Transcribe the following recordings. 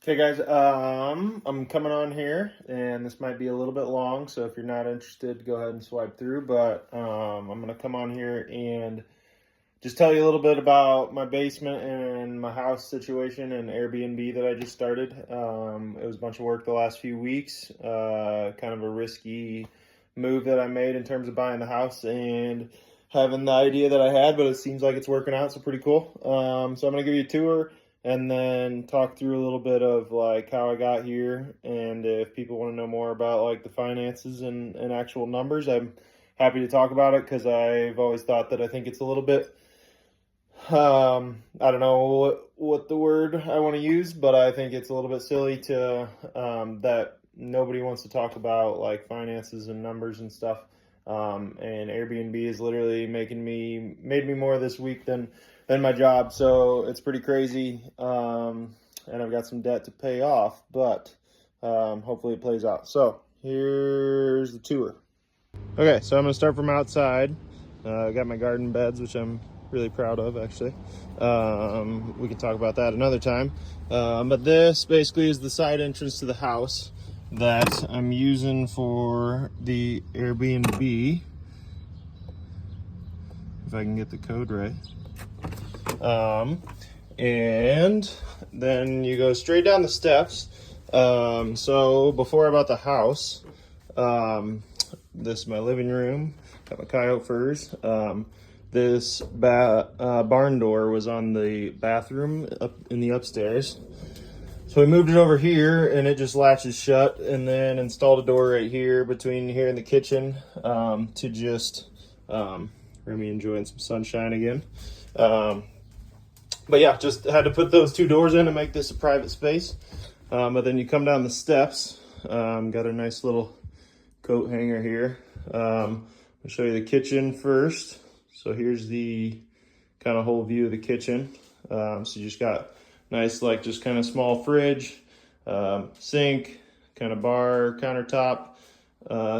Okay guys, I'm coming on here and this might be a little bit long, so if you're not interested, go ahead and swipe through, but I'm gonna come on here and just tell you a little bit about my basement and my house situation and Airbnb that I just started. It was a bunch of work the last few weeks, kind of a risky move that I made in terms of buying the house and having the idea that I had, but it seems like it's working out, so pretty cool. So I'm gonna give you a tour and then talk through a little bit of like how I got here, and if people want to know more about like the finances and actual numbers, I'm happy to talk about it because I've always thought that I think it's a little bit I don't know what the word I want to use, but I think it's a little bit silly to that nobody wants to talk about like finances and numbers and stuff. And Airbnb is literally made me more this week than my job, so it's pretty crazy. And I've got some debt to pay off, but hopefully it plays out. So here's the tour. Okay, so I'm gonna start from outside. I got my garden beds, which I'm really proud of, actually. We can talk about that another time. But this basically is the side entrance to the house that I'm using for the Airbnb. If I can get the code right. And then you go straight down the steps. So before about the house, this is my living room. Got my coyote furs. This barn door was on the bathroom up in the upstairs. So we moved it over here and it just latches shut, and then installed a door right here between here and the kitchen to just Remy enjoying some sunshine again. But yeah, just had to put those two doors in to make this a private space. But then you come down the steps, got a nice little coat hanger here. I'll show you the kitchen first. So here's the kind of whole view of the kitchen. So you just got nice, like just kind of small fridge, sink, kind of bar, countertop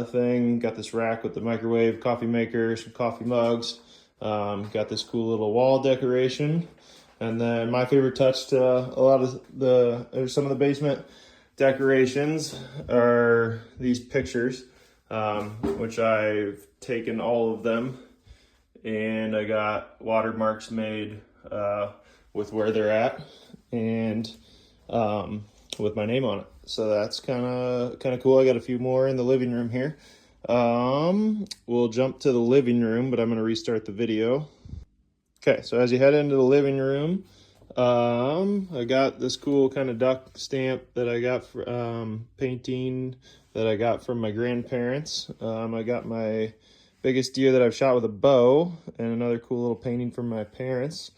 thing. Got this rack with the microwave, coffee maker, some coffee mugs. Got this cool little wall decoration. And then my favorite touch to a lot of some of the basement decorations are these pictures, which I've taken all of them, and I got watermarks made with where they're at and with my name on it. So that's kind of cool. I got a few more in the living room here. We'll jump to the living room, but I'm going to restart the video. Okay, so as you head into the living room, I got this cool kind of duck stamp that I got for painting that I got from my grandparents. I got my biggest deer that I've shot with a bow, and another cool little painting from my parents.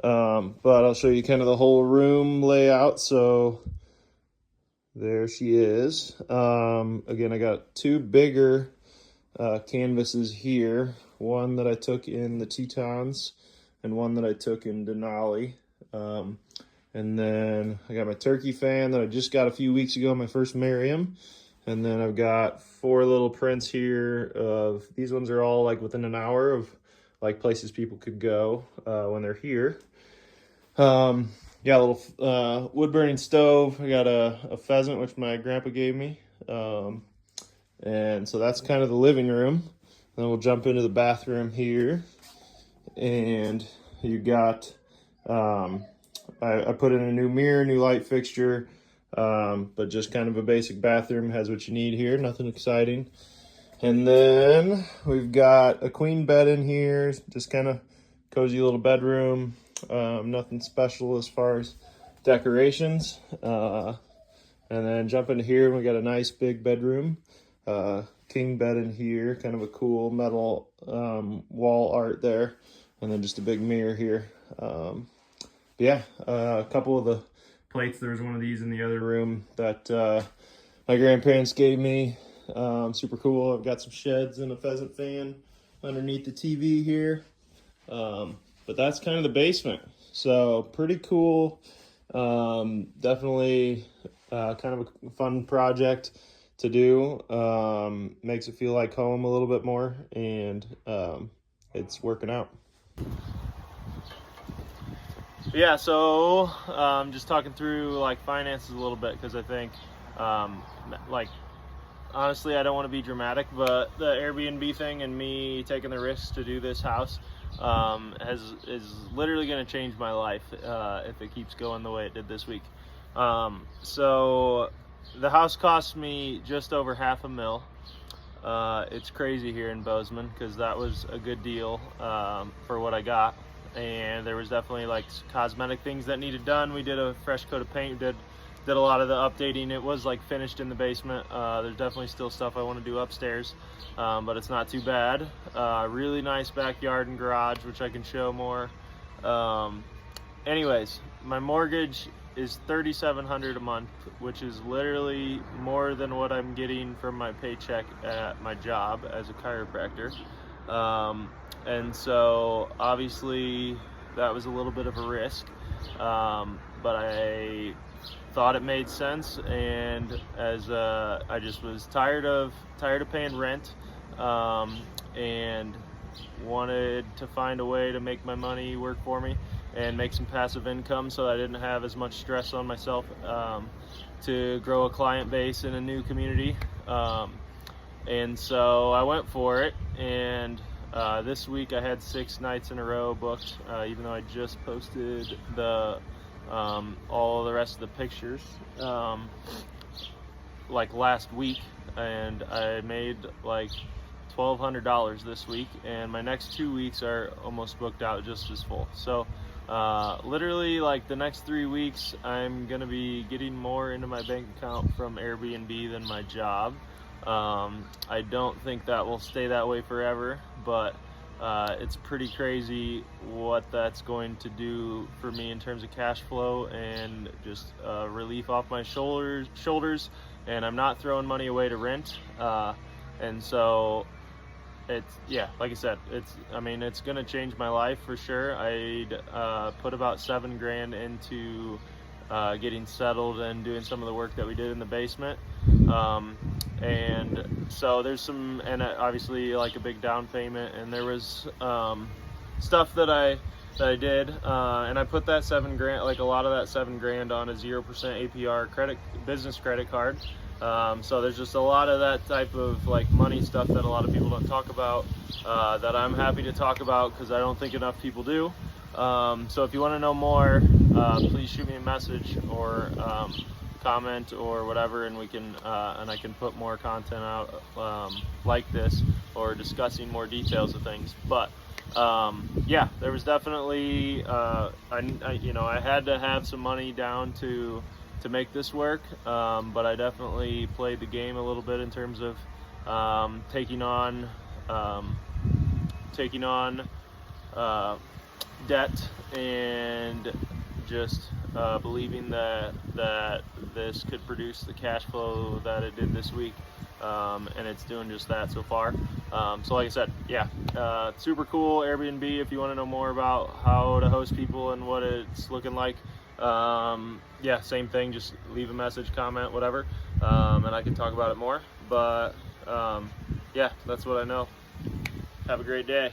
But I'll show you kind of the whole room layout. So there she is. Again, I got two bigger canvases here. One that I took in the Tetons and one that I took in Denali. And then I got my turkey fan that I just got a few weeks ago, my first Merriam. And then I've got four little prints here of, these ones are all like within an hour of like places people could go when they're here. Yeah, a little wood burning stove. I got a pheasant, which my grandpa gave me. And so that's kind of the living room. Then we'll jump into the bathroom here. And you got, I put in a new mirror, new light fixture, but just kind of a basic bathroom. Has what you need here, nothing exciting. And then we've got a queen bed in here, just kind of cozy little bedroom. Nothing special as far as decorations. And then jump into here, and we got a nice big bedroom. King bed in here, kind of a cool metal wall art there. And then just a big mirror here. Yeah, a couple of the plates. There was one of these in the other room that my grandparents gave me. Super cool. I've got some sheds and a pheasant fan underneath the TV here. But that's kind of the basement. So pretty cool. Definitely kind of a fun project to do. Makes it feel like home a little bit more, and it's working out. Yeah, so just talking through like finances a little bit, because I think like honestly, I don't want to be dramatic, but the Airbnb thing and me taking the risk to do this house is literally going to change my life if it keeps going the way it did this week. So the house cost me just over $500,000. It's crazy here in Bozeman because that was a good deal for what I got, and there was definitely like cosmetic things that needed done. We did a fresh coat of paint, did a lot of the updating. It was like finished in the basement. There's definitely still stuff I want to do upstairs, but it's not too bad. Really nice backyard and garage, which I can show more. Anyways, my mortgage is $3,700 a month, which is literally more than what I'm getting from my paycheck at my job as a chiropractor. And so obviously that was a little bit of a risk, but I thought it made sense, and as I just was tired of paying rent, and wanted to find a way to make my money work for me and make some passive income so that I didn't have as much stress on myself to grow a client base in a new community. And so I went for it, and this week I had 6 nights in a row booked, even though I just posted the all the rest of the pictures like last week, and I made like $1,200 this week, and my next 2 weeks are almost booked out just as full. So literally like the next 3 weeks I'm gonna be getting more into my bank account from Airbnb than my job. I don't think that will stay that way forever, but it's pretty crazy what that's going to do for me in terms of cash flow and just relief off my shoulders. And I'm not throwing money away to rent. And so it's, yeah, like I said, it's gonna change my life for sure. I'd put about $7,000 into getting settled and doing some of the work that we did in the basement. And so there's some, and obviously like a big down payment, and there was stuff that I did, and I put that $7,000, like a lot of that $7,000, on a 0% APR business credit card. So there's just a lot of that type of like money stuff that a lot of people don't talk about, that I'm happy to talk about because I don't think enough people do. So if you want to know more, please shoot me a message or comment or whatever, and we can and I can put more content out like this, or discussing more details of things. But yeah, there was definitely I had to have some money down to make this work, but I definitely played the game a little bit in terms of taking on debt, and just believing that this could produce the cash flow that it did this week, and it's doing just that so far. So like I said, yeah, super cool Airbnb. If you want to know more about how to host people and what it's looking like, yeah, same thing, just leave a message, comment, whatever, and I can talk about it more. But yeah, that's what I know. Have a great day.